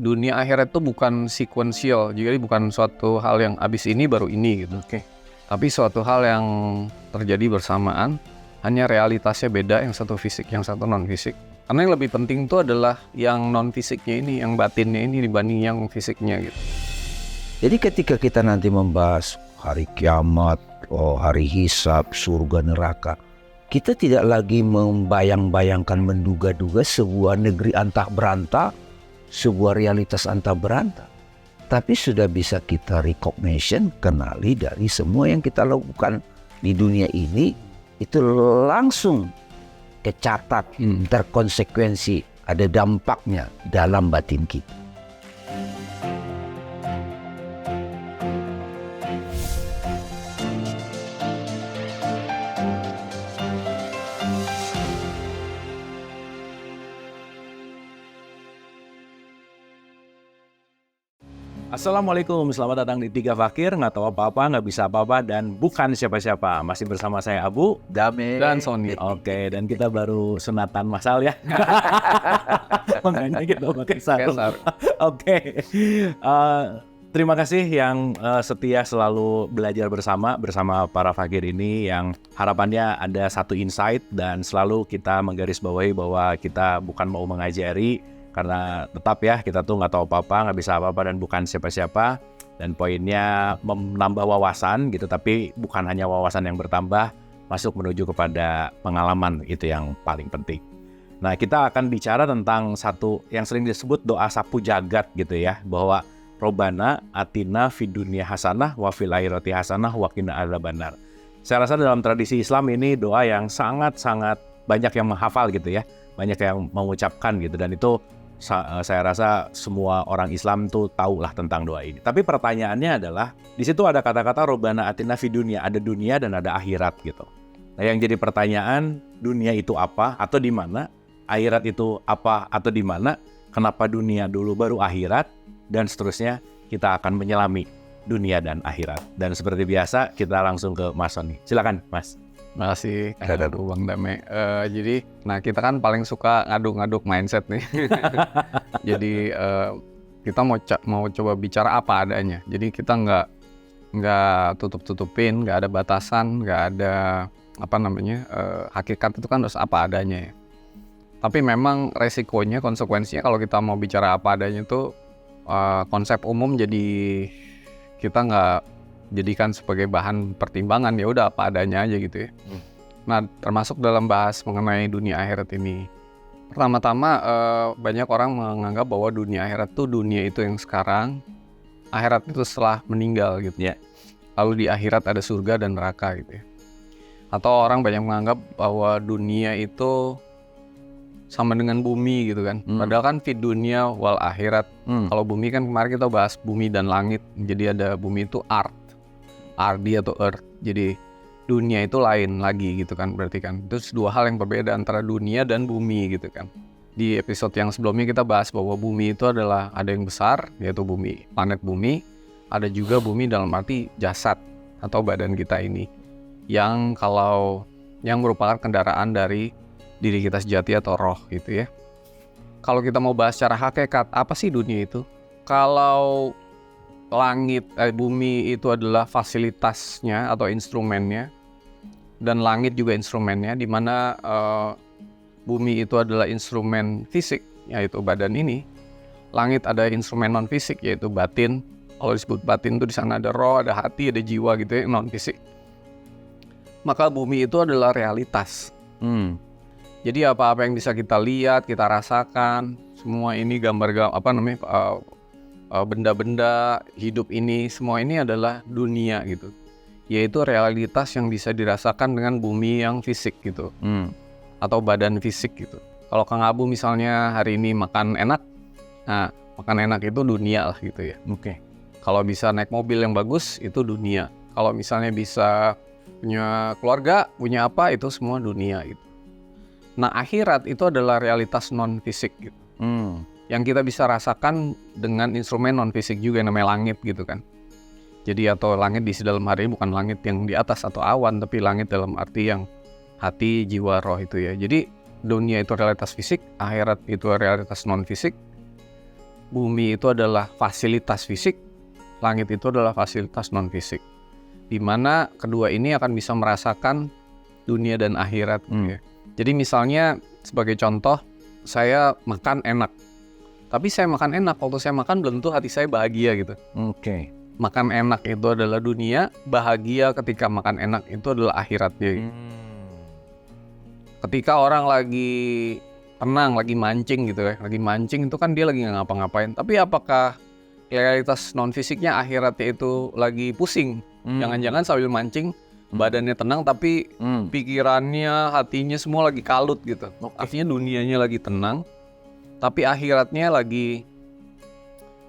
dunia akhirat itu bukan sequential, jadi bukan suatu hal yang abis ini baru ini gitu. Tapi suatu hal yang terjadi bersamaan, hanya realitasnya beda, yang satu fisik, yang satu non fisik. Karena yang lebih penting itu adalah yang non fisiknya ini, yang batinnya ini dibanding yang fisiknya gitu. Jadi ketika kita nanti membahas hari kiamat, hari hisab, surga neraka, kita tidak lagi membayang-bayangkan, menduga-duga sebuah negeri antah berantah, sebuah realitas antah berantah. Tapi sudah bisa kita recognition, kenali dari semua yang kita lakukan di dunia ini, itu langsung kecatat, terkonsekuensi, ada dampaknya dalam batin kita. Assalamualaikum, selamat datang di Tiga Fakir, nggak tahu apa-apa, nggak bisa apa-apa, dan bukan siapa-siapa. Masih bersama saya Abu, Dame, dan Sony. Oke, dan kita baru sunatan masal ya. Makanya kita pakai sarung. Oke. Terima kasih yang setia selalu belajar bersama para fakir ini, yang harapannya ada satu insight dan selalu kita menggarisbawahi bahwa kita bukan mau mengajari, karena tetap ya kita tuh nggak tahu apa-apa, nggak bisa apa-apa, dan bukan siapa-siapa. Dan poinnya menambah wawasan gitu, tapi bukan hanya wawasan yang bertambah, masuk menuju kepada pengalaman, itu yang paling penting. Nah, kita akan bicara tentang satu yang sering disebut doa sapu jagat gitu ya, bahwa Robana atina fid dunya hasanah wa fil akhirati hasanah wa qina adzabannar. Saya rasa dalam tradisi Islam ini doa yang sangat-sangat banyak yang menghafal gitu ya, banyak yang mengucapkan gitu, dan itu saya rasa semua orang Islam tuh tahu lah tentang doa ini. Tapi pertanyaannya adalah, di situ ada kata-kata Robana atina fid dunya, ada dunia dan ada akhirat gitu. Nah, yang jadi pertanyaan, dunia itu apa atau di mana? Akhirat itu apa atau di mana? Kenapa dunia dulu baru akhirat? Dan seterusnya, kita akan menyelami dunia dan akhirat. Dan seperti biasa, kita langsung ke Mas Sony. Silakan, Mas. Makasih Bang Dame. Jadi, kita kan paling suka ngaduk-ngaduk mindset nih. Jadi kita mau coba bicara apa adanya. Jadi kita nggak tutup-tutupin, nggak ada batasan, nggak ada hakikat itu kan harus apa adanya ya. Tapi memang resikonya, konsekuensinya kalau kita mau bicara apa adanya itu konsep umum, jadi kita nggak jadikan sebagai bahan pertimbangan, ya udah apa adanya aja gitu ya. Nah, termasuk dalam bahas mengenai dunia akhirat ini. Pertama-tama banyak orang menganggap bahwa dunia akhirat tuh dunia itu yang sekarang, akhirat itu setelah meninggal gitu ya. Lalu di akhirat ada surga dan neraka gitu ya. Atau orang banyak menganggap bahwa dunia itu sama dengan bumi gitu kan. Padahal kan fid dunya wal akhirat. Kalau bumi kan kemarin kita bahas bumi dan langit. Jadi ada bumi itu ardi atau earth. Jadi dunia itu lain lagi gitu kan, berarti kan itu dua hal yang berbeda antara dunia dan bumi gitu kan. Di episode yang sebelumnya kita bahas bahwa bumi itu adalah ada yang besar, yaitu bumi, planet bumi. Ada juga bumi dalam arti jasad atau badan kita ini, yang merupakan kendaraan dari diri kita sejati atau roh gitu ya. Kalau kita mau bahas secara hakikat, apa sih dunia itu? Kalau bumi itu adalah fasilitasnya atau instrumennya, dan langit juga instrumennya, di mana bumi itu adalah instrumen fisik, yaitu badan ini. Langit ada instrumen non fisik, yaitu batin. Kalau disebut batin itu di sana ada roh, ada hati, ada jiwa gitu ya, non fisik. Maka bumi itu adalah realitas. Jadi apa-apa yang bisa kita lihat, kita rasakan, semua ini benda-benda hidup ini, semua ini adalah dunia gitu, yaitu realitas yang bisa dirasakan dengan bumi yang fisik gitu, atau badan fisik gitu. Kalau Kang Abu misalnya hari ini makan enak, nah makan enak itu dunia lah gitu ya. Kalau bisa naik mobil yang bagus, itu dunia. Kalau misalnya bisa punya keluarga, punya apa, itu semua dunia gitu. Nah, akhirat itu adalah realitas non fisik gitu. Yang kita bisa rasakan dengan instrumen non fisik juga, yang namanya langit gitu kan. Jadi atau langit di dalam hari ini bukan langit yang di atas atau awan, tapi langit dalam arti yang hati, jiwa, roh itu ya. Jadi dunia itu realitas fisik, akhirat itu realitas non fisik. bumi itu adalah fasilitas fisik, langit itu adalah fasilitas non-fisik. Di mana kedua ini akan bisa merasakan dunia dan akhirat. Gitu ya. Jadi misalnya sebagai contoh, saya makan enak. Tapi saya makan enak, waktu saya makan belum tentu hati saya bahagia gitu. Oke. Makan enak itu adalah dunia, bahagia ketika makan enak itu adalah akhiratnya. Ketika orang lagi tenang, lagi mancing gitu ya, lagi mancing itu kan dia lagi nggak ngapa-ngapain. Tapi apakah realitas non fisiknya akhiratnya itu lagi pusing? Jangan-jangan sambil mancing badannya tenang tapi pikirannya, hatinya semua lagi kalut gitu. Artinya dunianya lagi tenang, tapi akhiratnya lagi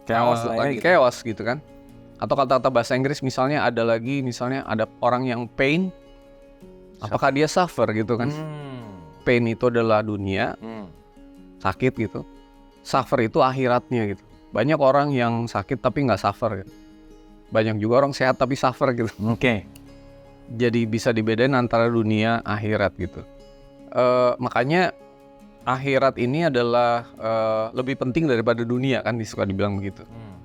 Chaos lah ya, lagi gitu. chaos gitu kan. Atau kata-kata bahasa Inggris misalnya ada orang yang pain, apakah dia suffer gitu kan? Pain itu adalah dunia, sakit gitu. Suffer itu akhiratnya gitu. Banyak orang yang sakit tapi nggak suffer gitu. Banyak juga orang sehat tapi suffer gitu. Oke. Jadi bisa dibedain antara dunia akhirat gitu. Makanya akhirat ini adalah lebih penting daripada dunia kan, suka dibilang begitu.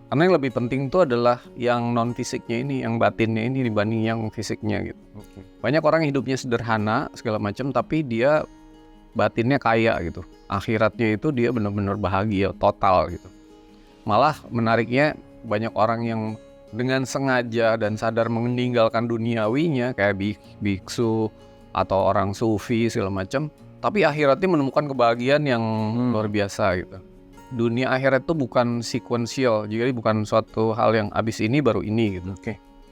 Karena yang lebih penting itu adalah yang non fisiknya ini, yang batinnya ini dibanding yang fisiknya gitu. Banyak orang hidupnya sederhana segala macam tapi dia batinnya kaya gitu. Akhiratnya itu dia benar-benar bahagia total gitu. Malah menariknya banyak orang yang dengan sengaja dan sadar meninggalkan duniawinya kayak biksu atau orang sufi segala macam, tapi akhiratnya menemukan kebahagiaan yang luar biasa gitu. Dunia akhirat itu bukan sequential, jadi bukan suatu hal yang abis ini baru ini gitu.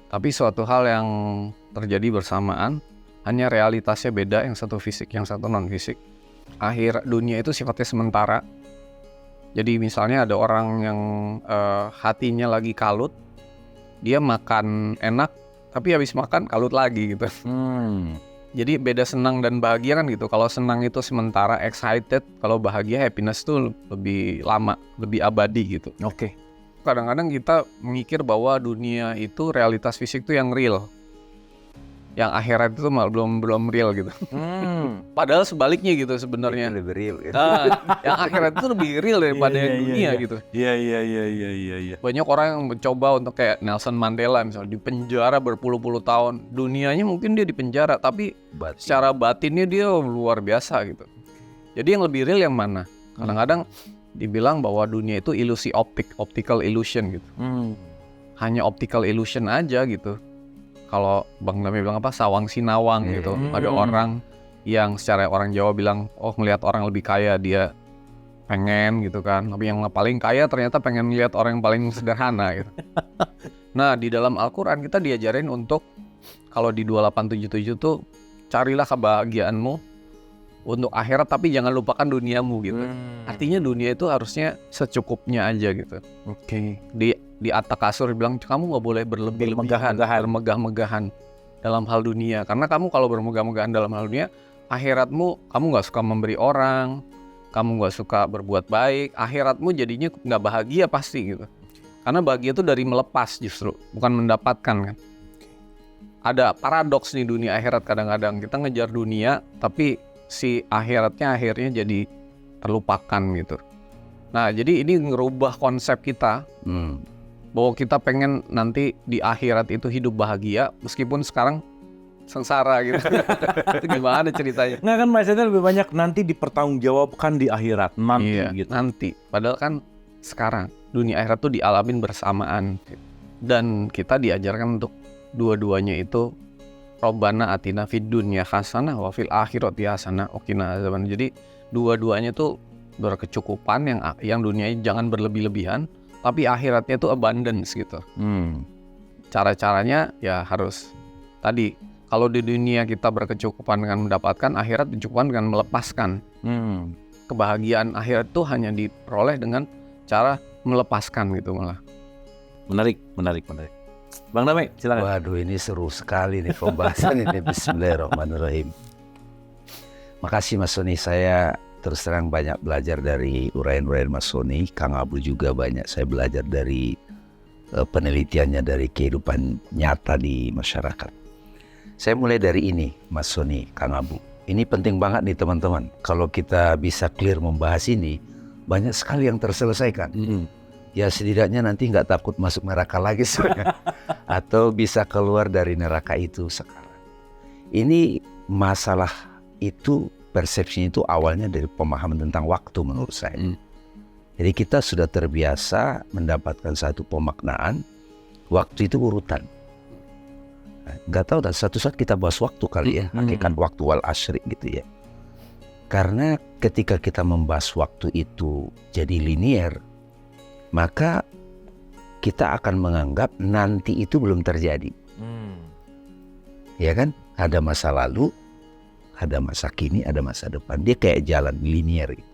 Tapi suatu hal yang terjadi bersamaan, hanya realitasnya beda, yang satu fisik, yang satu non fisik. Akhir dunia itu sifatnya sementara. Jadi misalnya ada orang yang hatinya lagi kalut, dia makan enak, tapi habis makan kalut lagi gitu. Jadi beda senang dan bahagia kan gitu. Kalau senang itu sementara, excited. Kalau bahagia, happiness tuh lebih lama, lebih abadi gitu. Kadang-kadang kita mikir bahwa dunia itu realitas fisik tuh yang real. Yang akhirat itu malah belum real gitu. Padahal sebaliknya gitu sebenarnya. Lebih real ya. Yang akhirat itu lebih real daripada yang dunia gitu. Iya. Banyak orang yang mencoba untuk kayak Nelson Mandela misalnya di penjara berpuluh-puluh tahun. Dunianya mungkin dia di penjara, tapi secara batinnya dia luar biasa gitu. Jadi yang lebih real yang mana? Kadang-kadang dibilang bahwa dunia itu ilusi optical illusion gitu. Hanya optical illusion aja gitu. Kalau Bang Dami bilang apa, sawang sinawang gitu. Ada orang yang secara orang Jawa bilang, oh melihat orang lebih kaya dia pengen gitu kan. Tapi yang paling kaya ternyata pengen lihat orang yang paling sederhana gitu. Nah di dalam Al-Quran kita diajarin untuk, kalau di 2877 tuh, carilah kebahagiaanmu untuk akhirat tapi jangan lupakan duniamu gitu. Artinya dunia itu harusnya secukupnya aja gitu. Di At-Takasur bilang kamu nggak boleh bermegah-megahan dalam hal dunia, karena kamu kalau bermegah-megahan dalam hal dunia, akhiratmu kamu nggak suka memberi orang, kamu nggak suka berbuat baik, akhiratmu jadinya nggak bahagia pasti gitu. Karena bahagia itu dari melepas justru, bukan mendapatkan kan. Ada paradoks nih dunia akhirat, kadang-kadang kita ngejar dunia tapi si akhiratnya akhirnya jadi terlupakan gitu. Nah jadi ini ngerubah konsep kita. Bahwa kita pengen nanti di akhirat itu hidup bahagia meskipun sekarang sengsara gitu. Itu gimana ceritanya? Nggak kan mindsetnya lebih banyak nanti dipertanggungjawabkan di akhirat nanti gitu. Nanti. Padahal kan sekarang dunia akhirat tuh dialamin bersamaan. Dan kita diajarkan untuk dua-duanya itu Robbana atina fid dunya hasanah wa fil akhirati hasanah wa qina adzabannar. Jadi dua-duanya tuh berkecukupan, yang dunianya jangan berlebih-lebihan. Tapi akhiratnya itu abundance gitu. Cara-caranya ya harus tadi, kalau di dunia kita berkecukupan dengan mendapatkan, akhirat dicukupkan dengan melepaskan. Kebahagiaan akhirat itu hanya diperoleh dengan cara melepaskan gitu malah. Menarik. Bang Dami, silakan. Waduh, ini seru sekali nih pembahasan ini. Bismillahirrahmanirrahim. Makasih Mas Sony, saya terus terang banyak belajar dari uraian-uraian Mas Sony. Kang Abu juga banyak saya belajar dari penelitiannya dari kehidupan nyata di masyarakat. Saya mulai dari ini Mas Sony, Kang Abu. Ini penting banget nih teman-teman. Kalau kita bisa clear membahas ini, banyak sekali yang terselesaikan. ya setidaknya nanti nggak takut masuk neraka lagi sebenarnya. Atau bisa keluar dari neraka itu sekarang. Ini masalah itu, persepsinya itu awalnya dari pemahaman tentang waktu menurut saya. Jadi kita sudah terbiasa mendapatkan satu pemaknaan, waktu itu urutan. Nggak tahu, dan satu saat kita bahas waktu kali ya, hakikat waktu wal asyri gitu ya. Karena ketika kita membahas waktu itu jadi linier, maka kita akan menganggap nanti itu belum terjadi. Ya kan? Ada masa lalu, ada masa kini, ada masa depan. Dia kayak jalan linier gitu.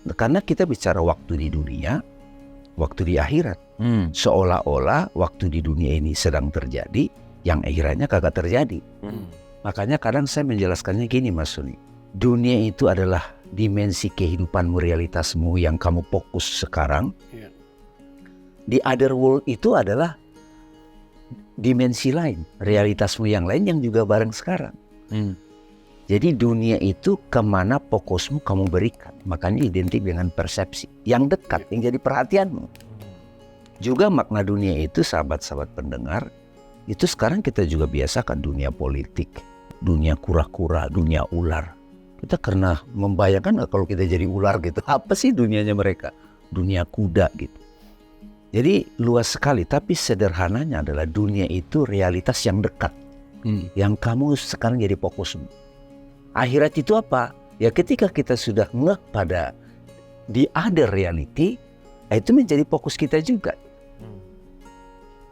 Nah, karena kita bicara waktu di dunia, waktu di akhirat. Seolah-olah waktu di dunia ini sedang terjadi, yang akhiratnya kagak terjadi. Makanya kadang saya menjelaskannya gini Mas Suni. Dunia itu adalah dimensi kehidupanmu, realitasmu yang kamu fokus sekarang. Di other world itu adalah dimensi lain, realitasmu yang lain yang juga bareng sekarang. Jadi dunia itu kemana fokusmu kamu berikan. Makanya identik dengan persepsi yang dekat, yang jadi perhatianmu. Juga makna dunia itu, sahabat-sahabat pendengar, itu sekarang kita juga biasakan dunia politik, dunia kura-kura, dunia ular. Kita karena membayangkan kalau kita jadi ular gitu, apa sih dunianya mereka? Dunia kuda gitu. Jadi luas sekali, tapi sederhananya adalah dunia itu realitas yang dekat. Yang kamu sekarang jadi fokusmu. Akhirat itu apa? Ya ketika kita sudah ngeh pada the other reality, itu menjadi fokus kita juga.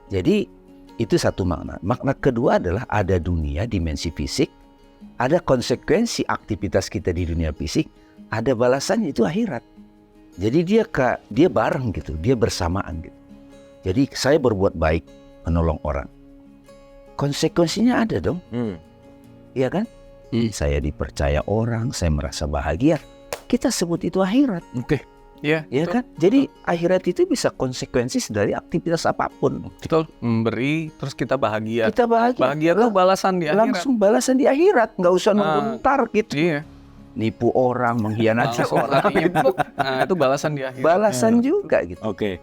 Jadi itu satu makna. Makna kedua adalah ada dunia, dimensi fisik, ada konsekuensi aktivitas kita di dunia fisik, ada balasannya itu akhirat. Jadi dia bareng gitu, dia bersamaan gitu. Jadi saya berbuat baik, menolong orang, konsekuensinya ada dong, iya kan? Saya dipercaya orang, saya merasa bahagia, kita sebut itu akhirat. Iya, ya kan? Jadi akhirat itu bisa konsekuensi dari aktivitas apapun. Betul, memberi terus kita bahagia. Kita bahagia. Bahagia tuh balasan di akhirat. Langsung balasan di akhirat, nggak usah nunggu ntar gitu. Iya. Nipu orang, mengkhianati orang. Nah, itu balasan di akhirat. Balasan juga gitu. Oke.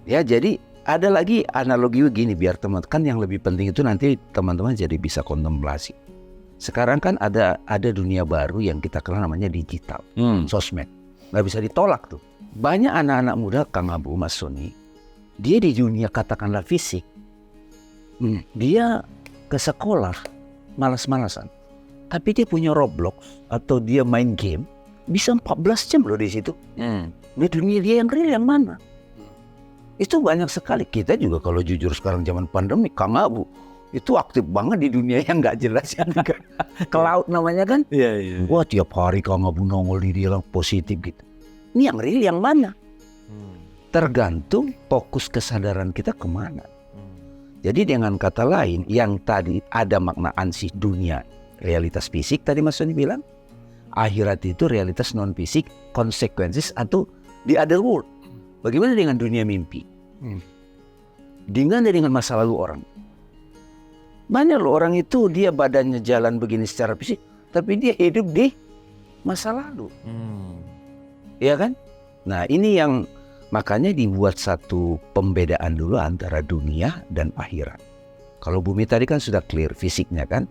Ya jadi ada lagi analogi begini biar teman, kan yang lebih penting itu nanti teman-teman jadi bisa kontemplasi. Sekarang kan ada dunia baru yang kita kenal namanya digital, sosmed. Nggak bisa ditolak tuh. Banyak anak-anak muda, Kang Abu, Mas Sony, dia di dunia katakanlah fisik, dia ke sekolah malas-malasan, tapi dia punya Roblox atau dia main game bisa 14 jam loh di situ. Di dunia dia yang real yang mana? Itu banyak sekali. Kita juga kalau jujur sekarang zaman pandemi, Kang Abu itu aktif banget di dunia yang nggak jelas yang ke laut namanya kan. Iya. Wah tiap hari Kang Abu nongol di dia positif gitu. Ini yang real yang mana? Tergantung fokus kesadaran kita kemana. Jadi dengan kata lain, yang tadi ada makna ansih dunia, realitas fisik tadi Mas Sony bilang, akhirat itu realitas non fisik, konsekuensi atau the other world. Bagaimana dengan dunia mimpi? Dengan masa lalu orang. Banyak loh orang itu dia badannya jalan begini secara fisik, tapi dia hidup di masa lalu. Ya kan? Nah ini yang makanya dibuat satu pembedaan dulu antara dunia dan akhirat. Kalau bumi tadi kan sudah clear fisiknya kan.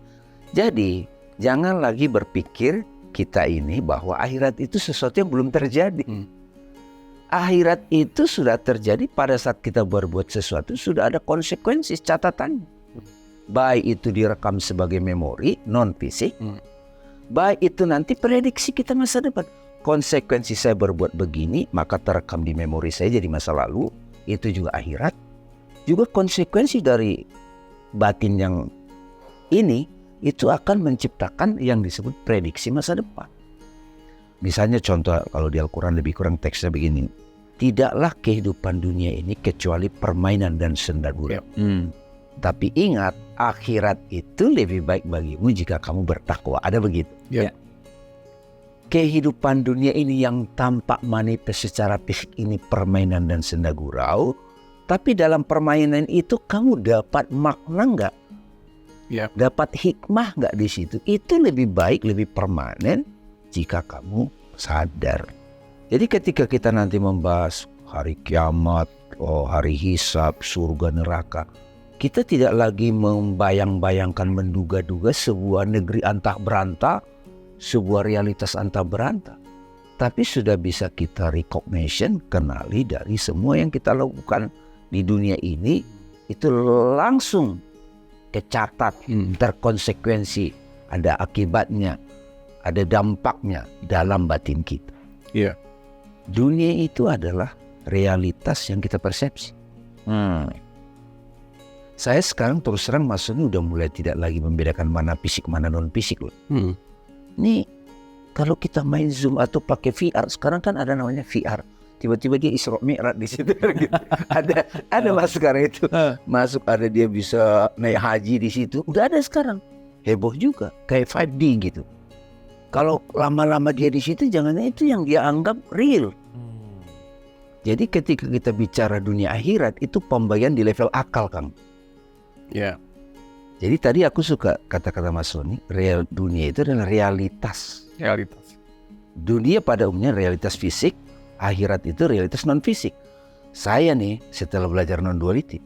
Jadi jangan lagi berpikir kita ini bahwa akhirat itu sesuatu yang belum terjadi. Akhirat itu sudah terjadi pada saat kita berbuat sesuatu, sudah ada konsekuensi catatannya. Baik itu direkam sebagai memori non fisik, baik itu nanti prediksi kita masa depan. Konsekuensi saya berbuat begini, maka terekam di memori saya jadi masa lalu. Itu juga akhirat. Juga konsekuensi dari batin yang ini, itu akan menciptakan yang disebut prediksi masa depan. Misalnya contoh kalau di Al-Quran lebih kurang teksnya begini. Tidaklah kehidupan dunia ini kecuali permainan dan senda gurau. Tapi ingat, akhirat itu lebih baik bagimu jika kamu bertakwa. Ada begitu? Ya. Kehidupan dunia ini yang tampak manifest secara fisik ini permainan dan senda gurau. Tapi dalam permainan itu kamu dapat makna nggak? Ya. Dapat hikmah nggak di situ? Itu lebih baik, lebih permanen jika kamu sadar. Jadi ketika kita nanti membahas hari kiamat, hari hisab, surga neraka. Kita tidak lagi membayang-bayangkan, menduga-duga sebuah negeri antah berantah, sebuah realitas antah berantah. Tapi sudah bisa kita recognition, kenali dari semua yang kita lakukan di dunia ini, itu langsung kecatat, terkonsekuensi, ada akibatnya, ada dampaknya dalam batin kita. Iya. Dunia itu adalah realitas yang kita persepsi. Saya sekarang terus terang maksudnya udah mulai tidak lagi membedakan mana fisik mana non fisik loh. Nih kalau kita main Zoom atau pakai VR, sekarang kan ada namanya VR. Tiba-tiba dia Isra Mi'raj di situ gitu. Ada mas sekarang itu. Masuk ada dia bisa naik haji di situ. Udah ada sekarang. Heboh juga kayak 5D gitu. Kalau lama-lama dia di situ, jangan itu yang dia anggap real. Jadi ketika kita bicara dunia akhirat, itu pembagian di level akal, Kang. Iya. Jadi tadi aku suka kata-kata Mas Soni, real dunia itu adalah realitas. Realitas. Dunia pada umumnya realitas fisik, akhirat itu realitas non fisik. Saya nih setelah belajar non duality,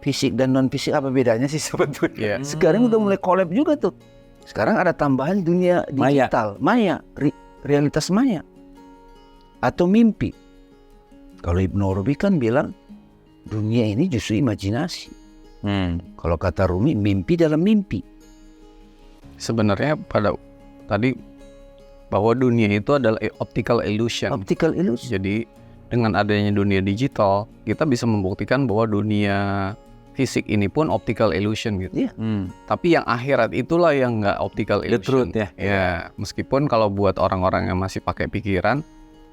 fisik dan non fisik apa bedanya sih sebetulnya? Sekarang udah mulai collab juga tuh. Sekarang ada tambahan dunia digital, maya, realitas maya atau mimpi. Kalau Ibnu Arabi kan bilang dunia ini justru imajinasi. Kalau kata Rumi, mimpi dalam mimpi. Sebenarnya pada tadi bahwa dunia itu adalah optical illusion. Optical illusion. Jadi dengan adanya dunia digital, kita bisa membuktikan bahwa dunia fisik ini pun optical illusion gitu. Iya. Tapi yang akhirat itulah yang nggak optical The illusion. truth, ya. Ya, meskipun kalau buat orang-orang yang masih pakai pikiran,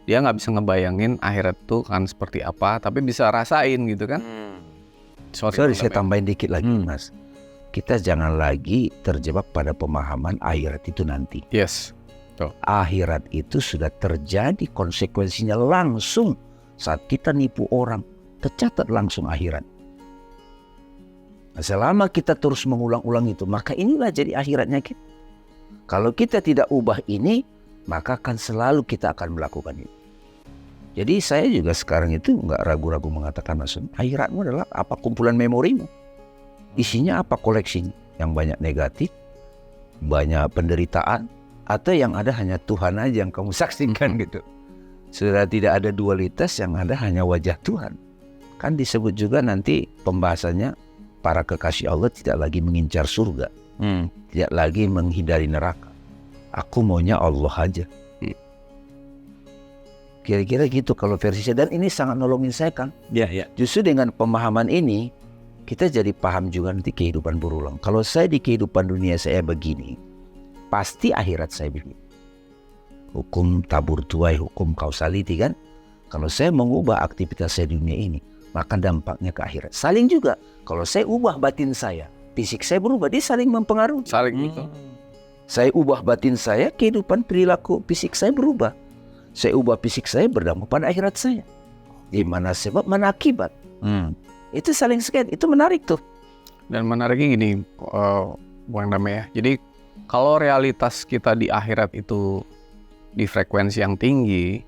dia nggak bisa ngebayangin akhirat itu kan seperti apa, tapi bisa rasain gitu kan. Sorry saya tambahin dikit lagi Mas. Kita jangan lagi terjebak pada pemahaman akhirat itu nanti. Yes. Akhirat itu sudah terjadi, konsekuensinya langsung saat kita nipu orang, tercatat langsung akhirat. Nah, selama kita terus mengulang-ulang itu, maka inilah jadi akhiratnya kita. Kalau kita tidak ubah ini, maka akan selalu kita akan melakukan itu. Jadi saya juga sekarang itu nggak ragu-ragu mengatakan, Mas, akhiratmu adalah apa kumpulan memorimu. Isinya apa koleksinya? Yang banyak negatif, banyak penderitaan, atau yang ada hanya Tuhan aja yang kamu saksikan gitu. Sudah tidak ada dualitas, yang ada hanya wajah Tuhan. Kan disebut juga nanti pembahasannya, para kekasih Allah tidak lagi mengincar surga, tidak lagi menghindari neraka. Aku maunya Allah aja. Kira-kira gitu kalau versi saya. Dan ini sangat nolongin saya, Kang. Iya. Justru dengan pemahaman ini, kita jadi paham juga nanti kehidupan berulang. Kalau saya di kehidupan dunia saya begini, pasti akhirat saya begini. Hukum tabur tuai, hukum kausaliti kan. Kalau saya mengubah aktivitas saya di dunia ini, maka dampaknya ke akhirat. Saling juga. Kalau saya ubah batin saya, fisik saya berubah, dia saling mempengaruhi. Saling gitu. Saya ubah batin saya, kehidupan perilaku fisik saya berubah. Saya ubah fisik saya berdampak pada akhirat saya. Di mana sebab, mana akibat. Itu saling sekait, itu menarik tuh. Dan menariknya gini, Bang Dame ya. Jadi kalau realitas kita di akhirat itu di frekuensi yang tinggi,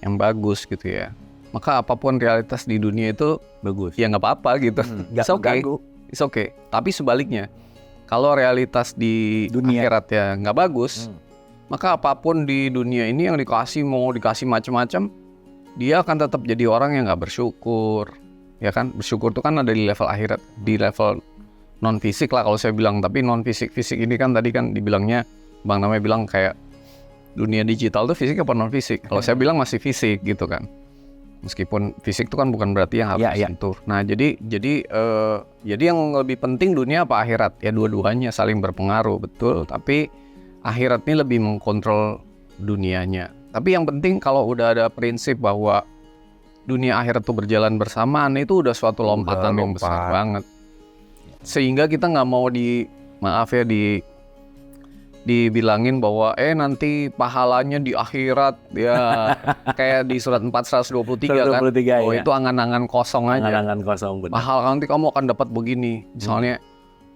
yang bagus gitu ya, maka apapun realitas di dunia itu Bagus. ya nggak apa-apa gitu. It's okay. It's okay. Tapi sebaliknya, kalau realitas di Dunia. akhirat ya nggak bagus, maka apapun di dunia ini yang mau dikasih macam-macam, dia akan tetap jadi orang yang nggak bersyukur. Ya kan, bersyukur itu kan ada di level akhirat, di level non fisik lah kalau saya bilang. Tapi non fisik ini kan tadi kan dibilangnya, Bang Namanya bilang kayak dunia digital tuh fisik apa non fisik. Kalau saya bilang masih fisik gitu kan. Meskipun fisik itu kan bukan berarti yang harus disentuh. Nah jadi yang lebih penting dunia apa akhirat? Ya dua-duanya saling berpengaruh, betul. Tapi akhirat ini lebih mengkontrol dunianya. Tapi yang penting kalau udah ada prinsip bahwa dunia akhirat itu berjalan bersamaan, itu udah suatu lompatan yang besar banget. Sehingga kita nggak mau dibilangin bahwa nanti pahalanya di akhirat ya kayak di surat 423 kan. Oh ya. Itu angan-angan kosong aja. Angan-angan kosong benar. Mahal nanti kamu akan dapat begini. Misalnya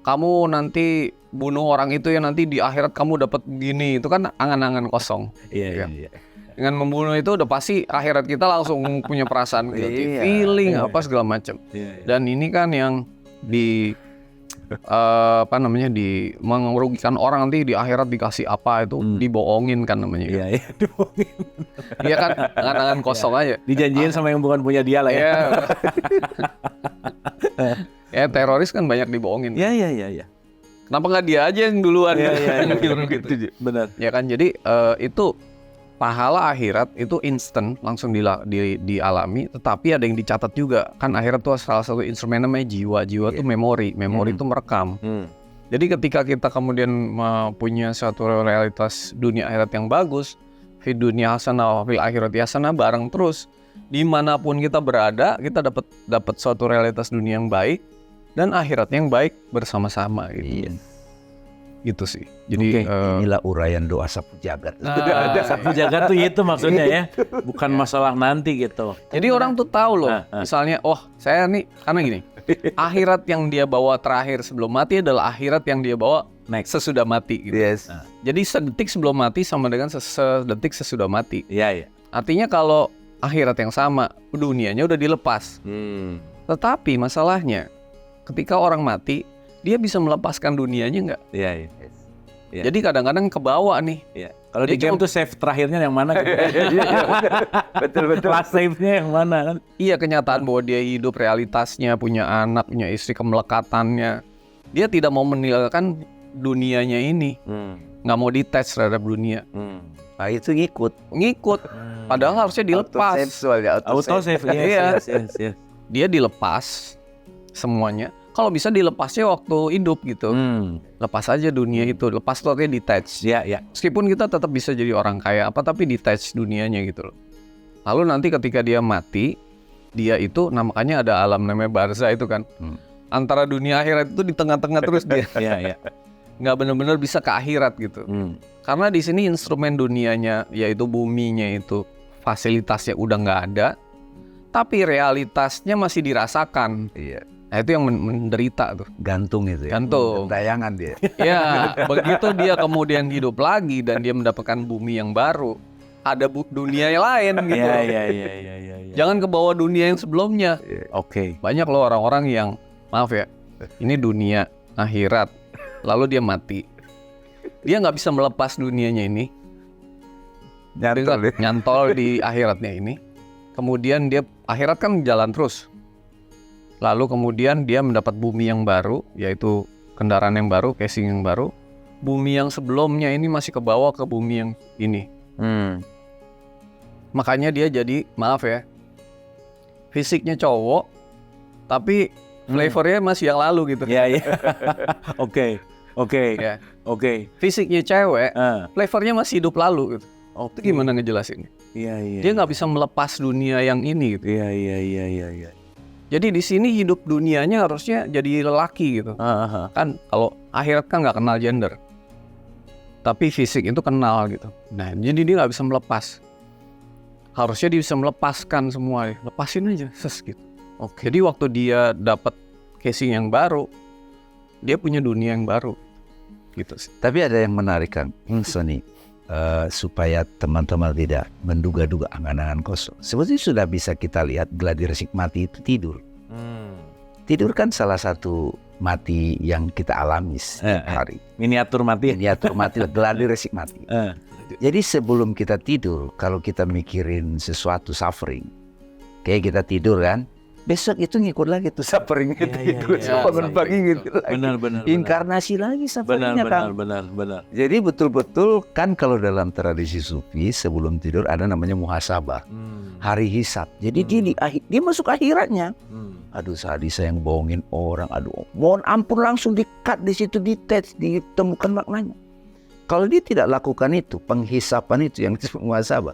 kamu nanti bunuh orang itu ya nanti di akhirat kamu dapat begini. Itu kan angan-angan kosong. Iya. Dengan membunuh itu udah pasti akhirat kita langsung punya perasaan guilty feeling apa segala macam. Dan ini kan yang di merugikan orang, nanti di akhirat dikasih apa itu dibohongin kan namanya. Iya, dibohongin. Iya kan, angan-angan kosong aja. Dijanjiin sama yang bukan punya dia lah ya. Ya teroris kan banyak dibohongin. Iya. Kenapa nggak dia aja yang duluan? Iya. Gitu. Benar. Ya kan, jadi itu pahala akhirat itu instan langsung dialami, tetapi ada yang dicatat juga kan. Akhirat tuh salah satu instrumen namanya jiwa tuh memori itu merekam. Jadi ketika kita kemudian punya suatu realitas dunia akhirat yang bagus, fi dunia hasanah wa fil akhirati hasanah, bareng terus dimanapun kita berada kita dapat suatu realitas dunia yang baik dan akhirat yang baik bersama-sama gitu. Gitu sih. Jadi inilah uraian doa sapu jagat. Sapu jagat tuh itu maksudnya ya, bukan masalah nanti gitu. Jadi orang tuh tahu loh, misalnya, saya nih karena gini, akhirat yang dia bawa terakhir sebelum mati adalah akhirat yang dia bawa sesudah mati. Gitu. Jadi sedetik sebelum mati sama dengan sedetik sesudah mati. Iya. Artinya kalau akhirat yang sama, dunianya udah dilepas. Tetapi masalahnya, ketika orang mati, dia bisa melepaskan dunianya nggak? Iya. Jadi kadang-kadang kebawa nih. Iya. Kalau di game tuh save terakhirnya yang mana? Betul. Last save-nya yang mana kan? Iya, kenyataan bahwa dia hidup, realitasnya, punya anak, punya istri, kemelekatannya. Dia tidak mau meninggalkan dunianya ini. Nggak mau detach terhadap dunia. Nah itu ngikut. Padahal harusnya dilepas. Auto save. Yes. Dia dilepas semuanya. Kalau bisa dilepasnya waktu hidup gitu. Lepas aja dunia itu, lepas tuh artinya detach. Iya. Meskipun kita tetap bisa jadi orang kaya tapi detach dunianya gitu loh. Lalu nanti ketika dia mati, dia itu makanya ada alam namanya barzah itu kan. Antara dunia akhirat itu di tengah-tengah terus dia. Iya. Nggak benar-benar bisa ke akhirat gitu. Karena di sini instrumen dunianya, yaitu buminya itu, fasilitasnya udah nggak ada, tapi realitasnya masih dirasakan. Iya. Nah itu yang menderita tuh. Gantung itu ya. Gantung. Tayangan dia. Ya, begitu dia kemudian hidup lagi dan dia mendapatkan bumi yang baru, ada dunia yang lain gitu. Iya. Jangan ke bawah dunia yang sebelumnya. Oke. Banyak loh orang-orang yang, maaf ya, ini dunia akhirat, lalu dia mati. Dia nggak bisa melepas dunianya ini. Nyantol di akhiratnya ini. Kemudian dia akhirat kan jalan terus. Lalu kemudian dia mendapat bumi yang baru, yaitu kendaraan yang baru, casing yang baru. Bumi yang sebelumnya ini masih kebawa ke bumi yang ini. Makanya dia jadi, maaf ya, fisiknya cowok, tapi flavornya masih yang lalu gitu. Iya. Oke. Ya. Fisiknya cewek, flavornya masih hidup lalu gitu. Itu gimana ngejelasinnya? Iya. Dia nggak bisa melepas dunia yang ini gitu. Iya. Jadi di sini hidup dunianya harusnya jadi lelaki gitu. Kan kalau akhirat kan nggak kenal gender, tapi fisik itu kenal gitu. Nah jadi dia nggak bisa melepas. Harusnya dia bisa melepaskan semua, lepasin aja, gitu. Jadi waktu dia dapat casing yang baru, dia punya dunia yang baru, gitu sih. Tapi ada yang menarik kan, Sony, supaya teman-teman tidak menduga-duga angan-angan kosong. Sebetulnya sudah bisa kita lihat gladi resik mati itu tidur. Tidur kan salah satu mati yang kita alami setiap hari. Miniatur mati. Gladi resik mati. Jadi sebelum kita tidur, kalau kita mikirin sesuatu suffering, kayak kita tidur kan, besok itu ngikut lagi tuh suffering itu. Bangun pagi gitu lagi. Benar. Inkarnasi lagi sufferingnya kan. Benar. Jadi betul-betul kan kalau dalam tradisi sufi sebelum tidur ada namanya muhasabah, hari hisab. Jadi dia masuk akhiratnya. Aduh tadi saya yang bohongin orang, mohon ampun, langsung di-cut di situ, ditemukan maknanya. Kalau dia tidak lakukan itu, penghisapan itu yang disebut muhasabah,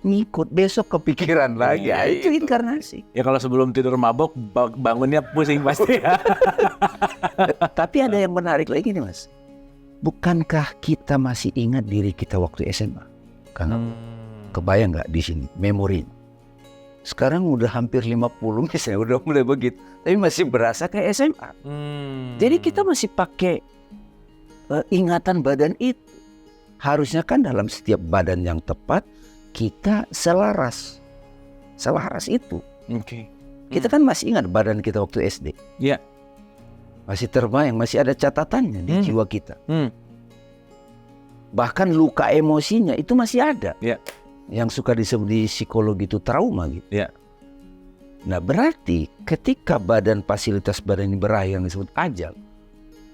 ngikut besok kepikiran lagi. Itu inkarnasi. Ya kalau sebelum tidur mabok, bangunnya pusing pasti ya. Tapi ada yang menarik lagi nih Mas. Bukankah kita masih ingat diri kita waktu SMA? Karena kebayang nggak di sini memori? Sekarang udah hampir 50 misalnya, udah mulai begitu. Tapi masih berasa kayak SMA. Jadi kita masih pakai ingatan badan itu. Harusnya kan dalam setiap badan yang tepat, kita selaras itu. Oke. Kita kan masih ingat badan kita waktu SD. Iya. Masih terbayang, masih ada catatannya di jiwa kita. Bahkan luka emosinya itu masih ada. Iya. Yang suka disebut di psikologi itu trauma gitu. Iya. Nah berarti ketika fasilitas badan ini berakhir yang disebut ajal,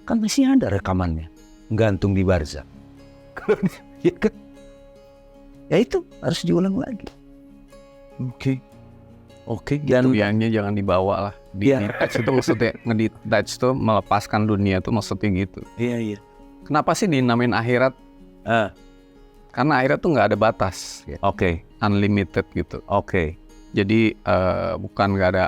kan masih ada rekamannya, gantung di barzah. Ya kan? Ya itu harus diulang lagi. Oke. Dan Dan biangnya jangan dibawa lah. Detach itu maksudnya ngedetach tuh melepaskan dunia tuh maksudnya gitu. iya. Kenapa sih dinamain akhirat? Karena akhirat tuh nggak ada batas, Oke. unlimited gitu. Oke. Jadi bukan nggak ada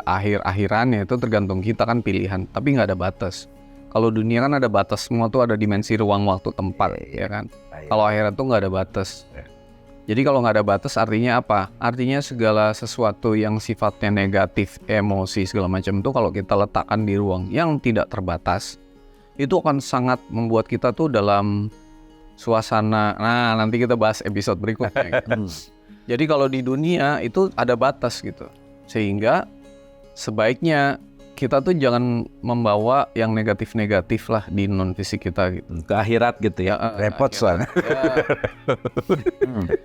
akhirannya, itu tergantung kita kan pilihan. Tapi nggak ada batas. Kalau dunia kan ada batas, semua tuh ada dimensi ruang, waktu, tempat, ya kan. Kalau akhirat tuh nggak ada batas. Jadi kalau nggak ada batas artinya apa? Artinya segala sesuatu yang sifatnya negatif, emosi segala macam itu kalau kita letakkan di ruang yang tidak terbatas, itu akan sangat membuat kita tuh dalam suasana. Nah, nanti kita bahas episode berikutnya. Gitu. Jadi kalau di dunia itu ada batas gitu. Sehingga sebaiknya kita tuh jangan membawa yang negatif-negatif lah di non fisik kita gitu. Ke akhirat gitu ya. Repot soalnya.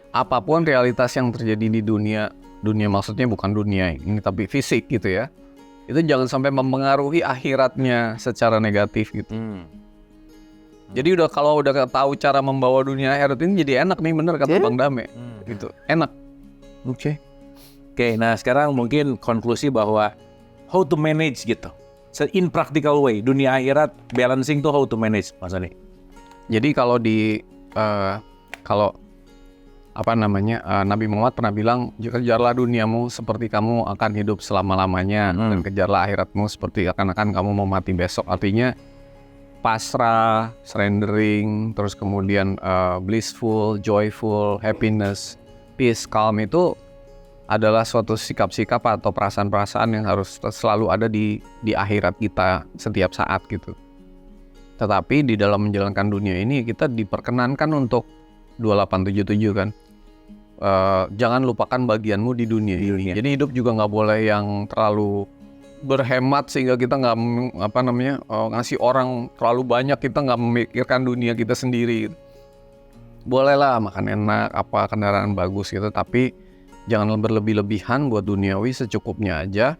Apapun realitas yang terjadi di dunia maksudnya bukan dunia ini tapi fisik gitu ya. Itu jangan sampai mempengaruhi akhiratnya secara negatif gitu. Jadi kalau udah tahu cara membawa dunia akhirat ini jadi enak nih, bener kata Bang Dame. Gitu. Enak. Oke, nah sekarang mungkin konklusi bahwa how to manage gitu. In practical way, dunia akhirat balancing tuh how to manage, Mas Ani. Jadi kalau Nabi Muhammad pernah bilang, kejarlah duniamu seperti kamu akan hidup selama-lamanya, dan kejarlah akhiratmu seperti akan kamu mau mati besok. Artinya pasrah, surrendering, terus kemudian blissful, joyful, happiness, peace, calm itu adalah suatu sikap-sikap atau perasaan-perasaan yang harus selalu ada di akhirat kita setiap saat gitu. Tetapi di dalam menjalankan dunia ini kita diperkenankan untuk 2877 kan. Jangan lupakan bagianmu di dunia ini. Jadi hidup juga nggak boleh yang terlalu berhemat sehingga kita nggak ngasih orang terlalu banyak, kita nggak memikirkan dunia kita sendiri. Bolehlah makan enak, kendaraan bagus gitu, tapi jangan berlebih-lebihan buat duniawi, secukupnya aja.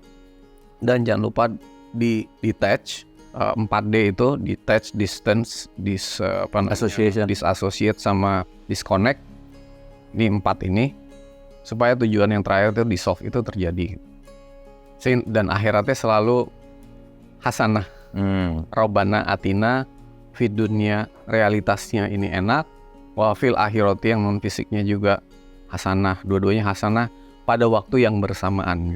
Dan jangan lupa detach 4D itu, detach, distance, disassociate sama disconnect. Ini 4 ini supaya tujuan yang terakhir itu dissolve itu terjadi. Dan akhiratnya selalu hasanah. Robana atina fid dunya, realitasnya ini enak. Wa fil akhirati, yang non fisiknya juga hasanah, dua-duanya hasanah pada waktu yang bersamaan.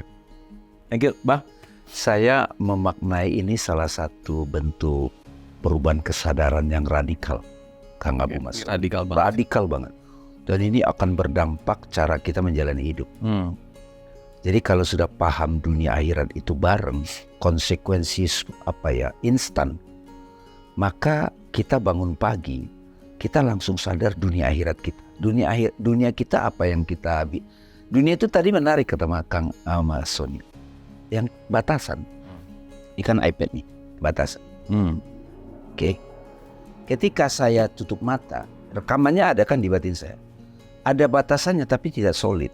Thank you, Bang. Saya memaknai ini salah satu bentuk perubahan kesadaran yang radikal, Kang Abu Mas. Radikal banget. Radikal banget. Dan ini akan berdampak cara kita menjalani hidup. Jadi kalau sudah paham dunia akhirat itu bareng, konsekuensi instan, maka kita bangun pagi, kita langsung sadar dunia akhirat kita. Dunia kita apa yang kita dunia itu tadi menarik kata Kang Mas Sony. Yang batasan. Ikan iPad nih, batasan. Oke. Ketika saya tutup mata, rekamannya ada kan di batin saya. Ada batasannya tapi tidak solid.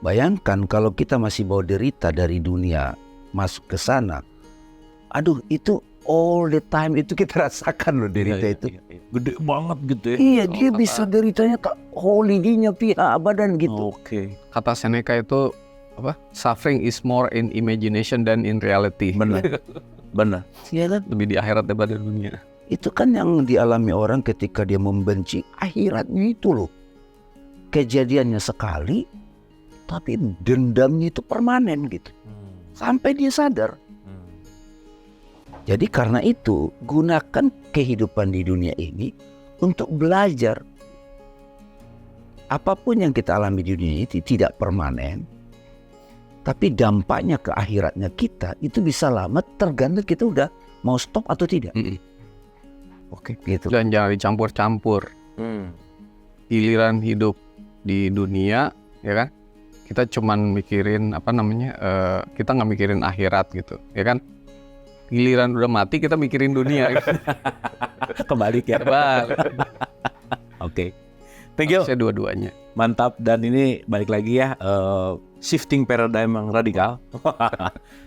Bayangkan kalau kita masih bawa derita dari dunia masuk ke sana. Aduh, itu all the time itu kita rasakan loh derita itu. Gede banget gitu ya. Iya, dia bisa deritanya tak holidinya pihak badan gitu. Oke. Kata Seneca itu suffering is more in imagination than in reality. Benar. Iya kan? Lebih di akhirat daripada dunia. Itu kan yang dialami orang ketika dia membenci akhiratnya itu loh. Kejadiannya sekali, tapi dendamnya itu permanen gitu. Sampai dia sadar. Jadi karena itu, gunakan kehidupan di dunia ini untuk belajar. Apapun yang kita alami di dunia ini tidak permanen. Tapi dampaknya ke akhiratnya kita itu bisa lama, tergantung kita udah mau stop atau tidak. Oke, gitu. Dan jangan dicampur-campur. giliran hidup di dunia, ya kan? Kita cuman mikirin kita nggak mikirin akhirat gitu, ya kan? Giliran udah mati kita mikirin dunia. Gitu. Kebalik ya. Oke. Thank you. Saya dua-duanya. Mantap, dan ini balik lagi ya, shifting paradigm yang radikal.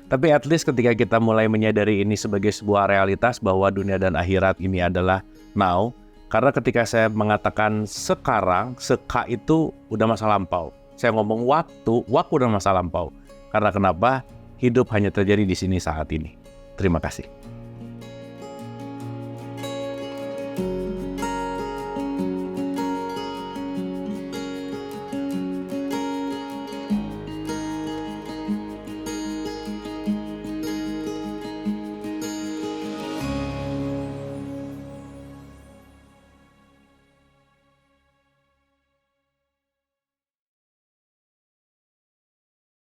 Tapi at least ketika kita mulai menyadari ini sebagai sebuah realitas bahwa dunia dan akhirat ini adalah now. Karena ketika saya mengatakan sekarang, seka itu udah masa lampau. Saya ngomong waktu udah masa lampau. Karena kenapa? Hidup hanya terjadi di sini saat ini. Terima kasih.